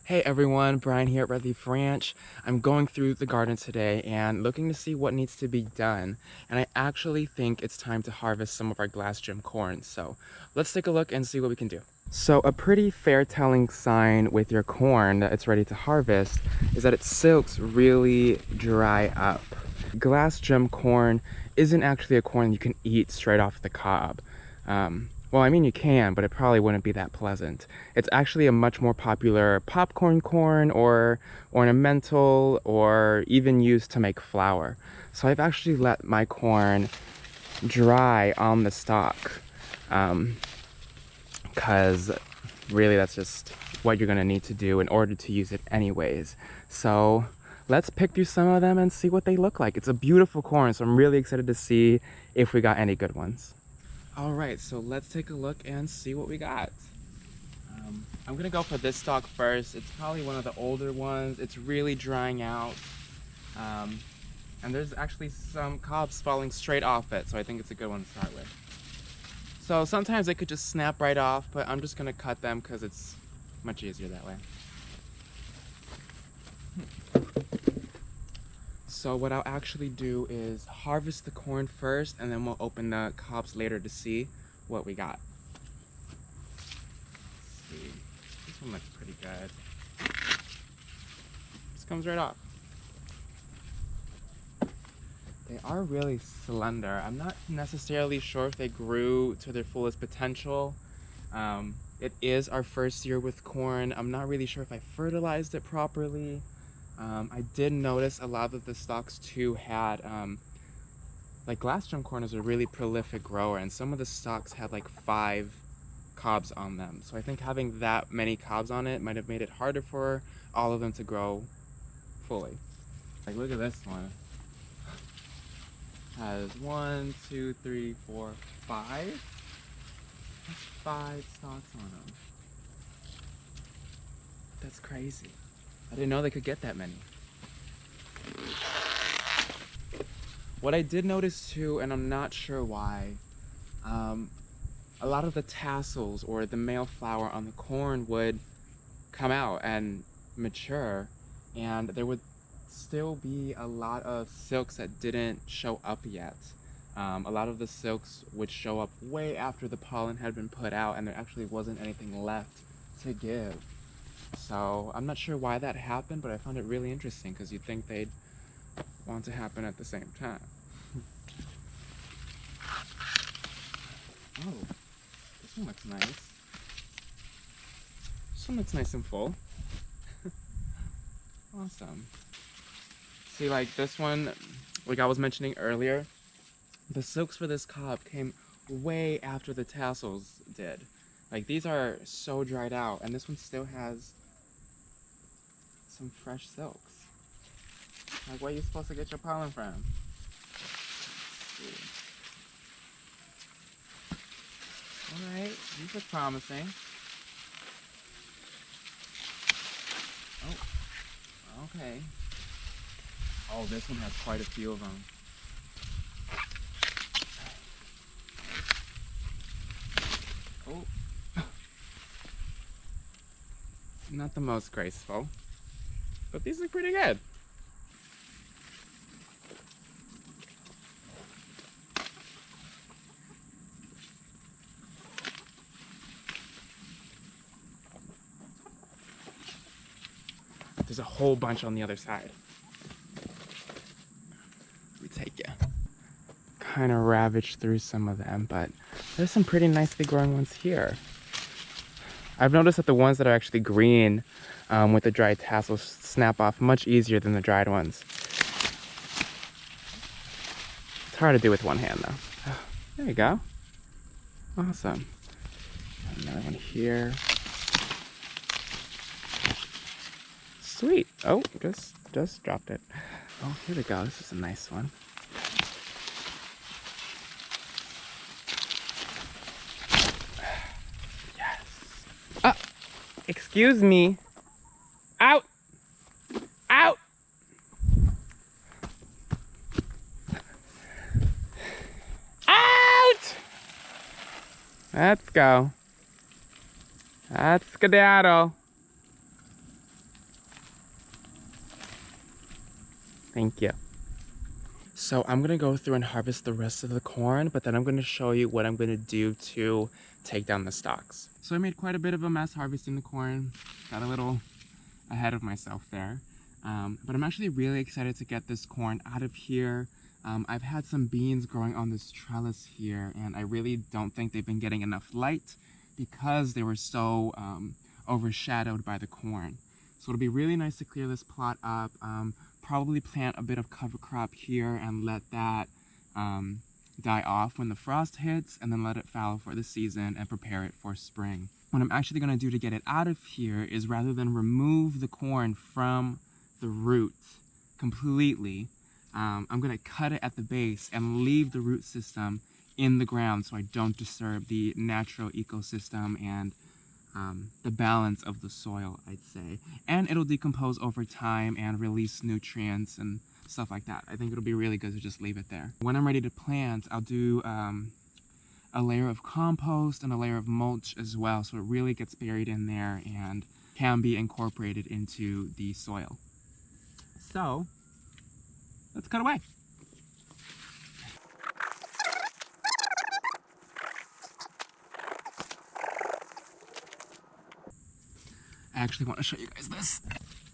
Hey everyone, Brian here at Red Leaf Ranch. I'm going through the garden today and looking to see what needs to be done. And I actually think it's time to harvest some of our glass gem corn. So let's take a look and see what we can do. So a pretty fair telling sign with your corn that it's ready to harvest is that its silks really dry up. Glass gem corn isn't actually a corn you can eat straight off the cob. Well, I mean you can, but it probably wouldn't be that pleasant. It's actually a much more popular popcorn corn or ornamental or even used to make flour. So I've actually let my corn dry on the stalk because really that's just what you're gonna need to do in order to use it anyways. So let's pick through some of them and see what they look like. It's a beautiful corn, so I'm really excited to see if we got any good ones. All right, so let's take a look and see what we got. I'm gonna go for this stalk first. It's probably one of the older ones. It's really drying out. And there's actually some cobs falling straight off it, so I think it's a good one to start with. So sometimes they could just snap right off, but I'm just gonna cut them because it's much easier that way. So what I'll actually do is harvest the corn first, and then we'll open the cobs later to see what we got. Let's see. This one looks pretty good. This comes right off. They are really slender. I'm not necessarily sure if they grew to their fullest potential. It is our first year with corn. I'm not really sure if I fertilized it properly. I did notice a lot of the stalks too had, like glass gem corn is a really prolific grower, and some of the stalks had like 5 cobs on them. So I think having that many cobs on it might have made it harder for all of them to grow fully. Like look at this one. Has 1, 2, 3, 4, 5. That's 5 stalks on them. That's crazy. I didn't know they could get that many. What I did notice too, and I'm not sure why, a lot of the tassels or the male flower on the corn would come out and mature, and there would still be a lot of silks that didn't show up yet. A lot of the silks would show up way after the pollen had been put out, and there actually wasn't anything left to give. So I'm not sure why that happened, but I found it really interesting because you'd think they'd want to happen at the same time. Oh, this one looks nice. This one looks nice and full. Awesome. See, like this one, like I was mentioning earlier, the silks for this cob came way after the tassels did. Like these are so dried out, and this one still has some fresh silks. Like where are you supposed to get your pollen from? Alright, these look promising. Oh, okay. Oh, this one has quite a few of them. Oh. Not the most graceful, but these look pretty good. There's a whole bunch on the other side. We take it. Kind of ravaged through some of them, but there's some pretty nicely growing ones here. I've noticed that the ones that are actually green with the dried tassels snap off much easier than the dried ones. It's hard to do with one hand though. There you go. Awesome. Another one here. Sweet. Oh, just dropped it. Oh, here we go. This is a nice one. Yes. Ah, excuse me. Out. Out. Out. Let's go. That's skedaddle. Thank you. So I'm gonna go through and harvest the rest of the corn, but then I'm gonna show you what I'm gonna do to take down the stalks. So I made quite a bit of a mess harvesting the corn. Got a little ahead of myself there. But I'm actually really excited to get this corn out of here. I've had some beans growing on this trellis here, and I really don't think they've been getting enough light because they were so overshadowed by the corn. So it'll be really nice to clear this plot up, probably plant a bit of cover crop here and let that die off when the frost hits, and then let it fallow for the season and prepare it for spring. What I'm actually going to do to get it out of here is, rather than remove the corn from the root completely, I'm going to cut it at the base and leave the root system in the ground so I don't disturb the natural ecosystem and the balance of the soil, I'd say. And it'll decompose over time and release nutrients and stuff like that. I think it'll be really good to just leave it there. When I'm ready to plant, I'll do a layer of compost and a layer of mulch as well, so it really gets buried in there and can be incorporated into the soil. So let's cut away. I actually want to show you guys this.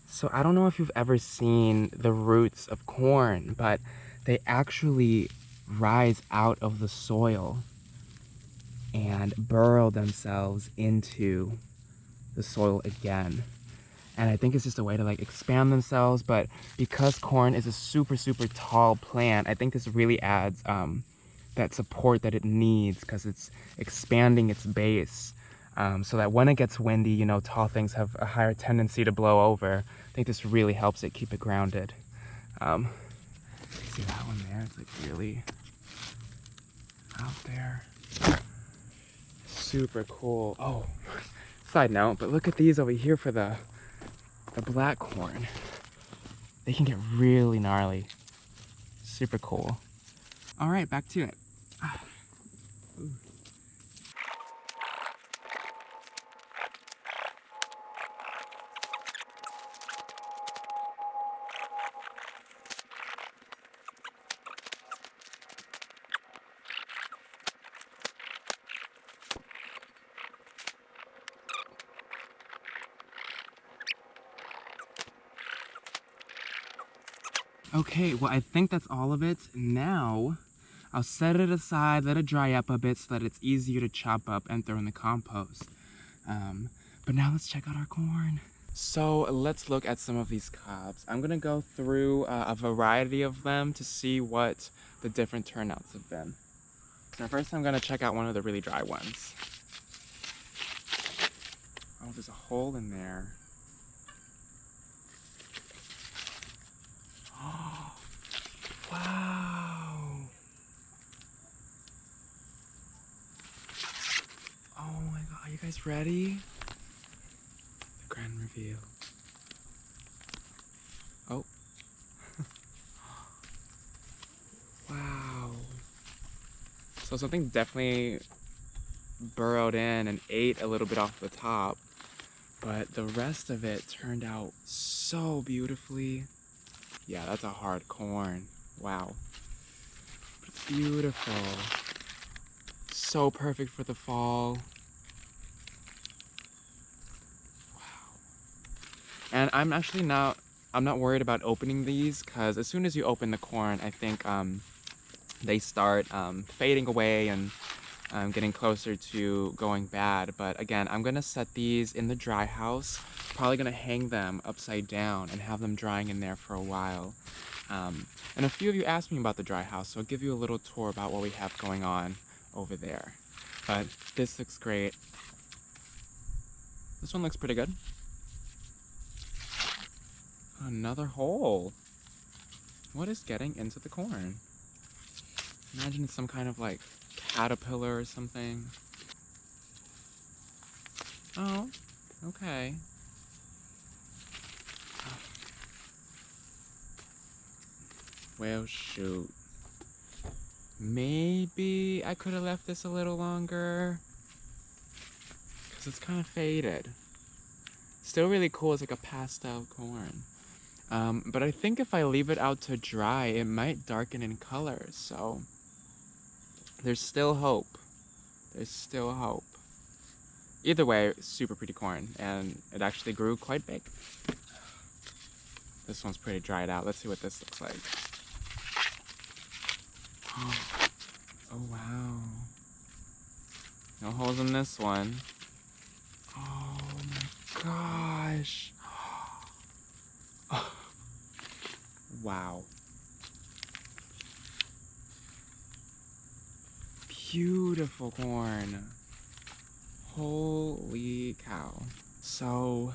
So I don't know if you've ever seen the roots of corn, but they actually rise out of the soil and burrow themselves into the soil again. And I think it's just a way to like expand themselves, but because corn is a super tall plant, I think this really adds that support that it needs, because it's expanding its base, so that when it gets windy, you know, tall things have a higher tendency to blow over. I think this really helps it keep it grounded. See that one there? It's like really out there. Super cool. Oh, side note, but look at these over here for the black corn. They can get really gnarly. Super cool. All right, back to it. Ooh. Okay, well, I think that's all of it. Now, I'll set it aside, let it dry up a bit so that it's easier to chop up and throw in the compost. But now let's check out our corn. So let's look at some of these cobs. I'm gonna go through a variety of them to see what the different turnouts have been. Now first I'm gonna check out one of the really dry ones. Oh, there's a hole in there. Oh, wow. Oh my god, are you guys ready? The grand reveal. Oh. Wow. So something definitely burrowed in and ate a little bit off the top, but the rest of it turned out so beautifully. Yeah, that's a hard corn. Wow. But it's beautiful. So perfect for the fall. Wow. And I'm not worried about opening these, because as soon as you open the corn, I think they start fading away and getting closer to going bad. But again, I'm gonna set these in the dry house, probably gonna hang them upside down and have them drying in there for a while. And a few of you asked me about the dry house, so I'll give you a little tour about what we have going on over there. But this looks great. This one looks pretty good. Another hole. What is getting into the corn? Imagine it's some kind of like caterpillar or something. Oh, okay. Well, shoot. Maybe I could have left this a little longer, because it's kind of faded. Still really cool. It's like a pastel corn. But I think if I leave it out to dry, it might darken in color. So there's still hope. There's still hope. Either way, super pretty corn, and it actually grew quite big. This one's pretty dried out. Let's see what this looks like. Oh wow. No holes in this one. Oh my gosh. Wow. Beautiful corn. Holy cow. So,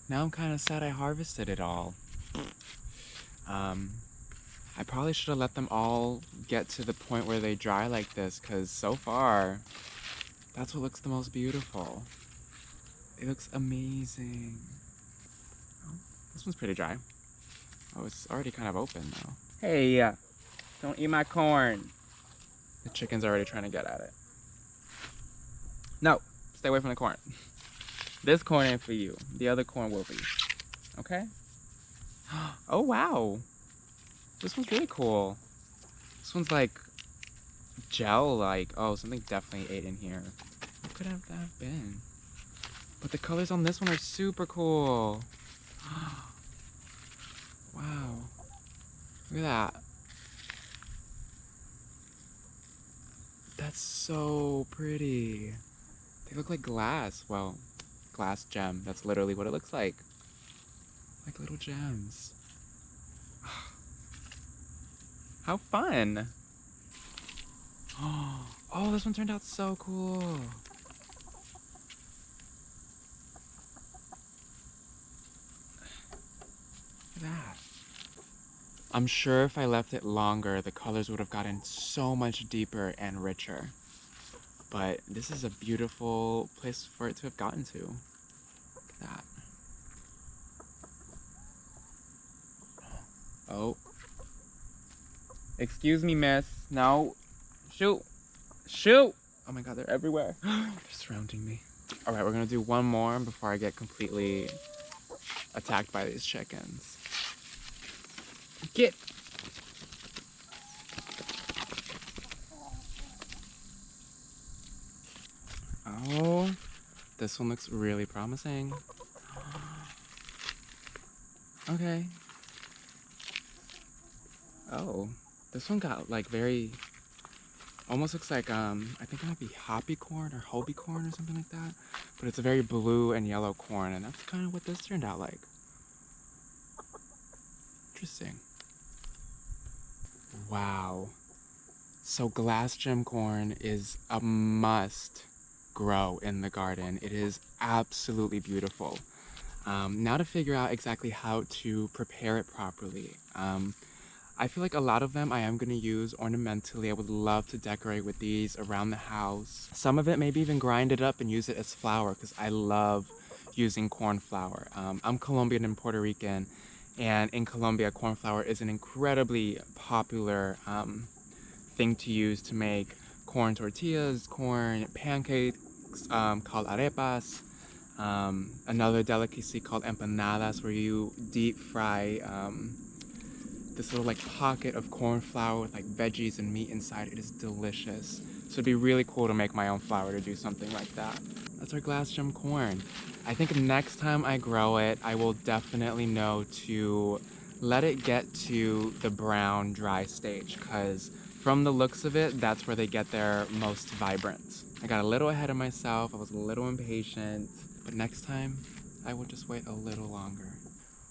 now I'm kind of sad I harvested it all. I probably should have let them all get to the point where they dry like this, because so far, that's what looks the most beautiful. It looks amazing. Oh, this one's pretty dry. Oh, it's already kind of open though. Hey, don't eat my corn. The chicken's already trying to get at it. No, stay away from the corn. This corn ain't for you. The other corn will be. Okay? Oh, wow. This one's really cool. This one's like gel-like. Oh, something definitely ate in here. What could that have been? But the colors on this one are super cool. Wow. Look at that. That's so pretty. They look like glass. Well, glass gem. That's literally what it looks like. Like little gems. How fun. Oh, this one turned out so cool. Look at that. I'm sure if I left it longer, the colors would have gotten so much deeper and richer. But this is a beautiful place for it to have gotten to. Look at that. Oh. Excuse me, miss. No. Shoot. Shoot! Oh my god, they're everywhere. They're surrounding me. Alright, we're gonna do one more before I get completely attacked by these chickens. Get! Oh, this one looks really promising. Okay. Oh, this one got like very, almost looks like, I think it might be hoppy corn or Hobie corn or something like that. But it's a very blue and yellow corn, and that's kind of what this turned out like. Interesting. Wow. So glass gem corn is a must grow in the garden. It is absolutely beautiful. Now to figure out exactly how to prepare it properly. I feel like a lot of them I am going to use ornamentally. I would love to decorate with these around the house. Some of it maybe even grind it up and use it as flour, because I love using corn flour. I'm Colombian and Puerto Rican, and in Colombia, corn flour is an incredibly popular thing to use to make corn tortillas, corn pancakes called arepas, another delicacy called empanadas, where you deep fry this little like pocket of corn flour with like veggies and meat inside. It is delicious. So it'd be really cool to make my own flour to do something like that. That's our glass gem corn. I think next time I grow it, I will definitely know to let it get to the brown dry stage, because from the looks of it, that's where they get their most vibrant. I got a little ahead of myself. I was a little impatient, but next time I will just wait a little longer.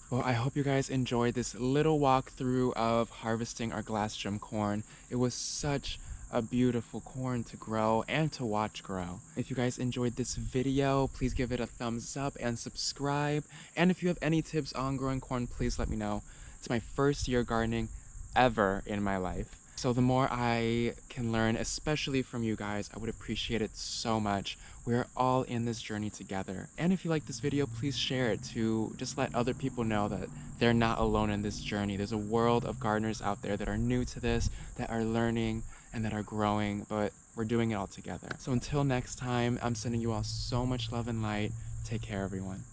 Well, I hope you guys enjoyed this little walkthrough of harvesting our glass gem corn. It was such a beautiful corn to grow and to watch grow. If you guys enjoyed this video, please give it a thumbs up and subscribe. And if you have any tips on growing corn, please let me know. It's my first year gardening ever in my life. So the more I can learn, especially from you guys, I would appreciate it so much. We're all in this journey together. And if you like this video, please share it to just let other people know that they're not alone in this journey. There's a world of gardeners out there that are new to this, that are learning and that are growing, but we're doing it all together. So until next time, I'm sending you all so much love and light. Take care, everyone.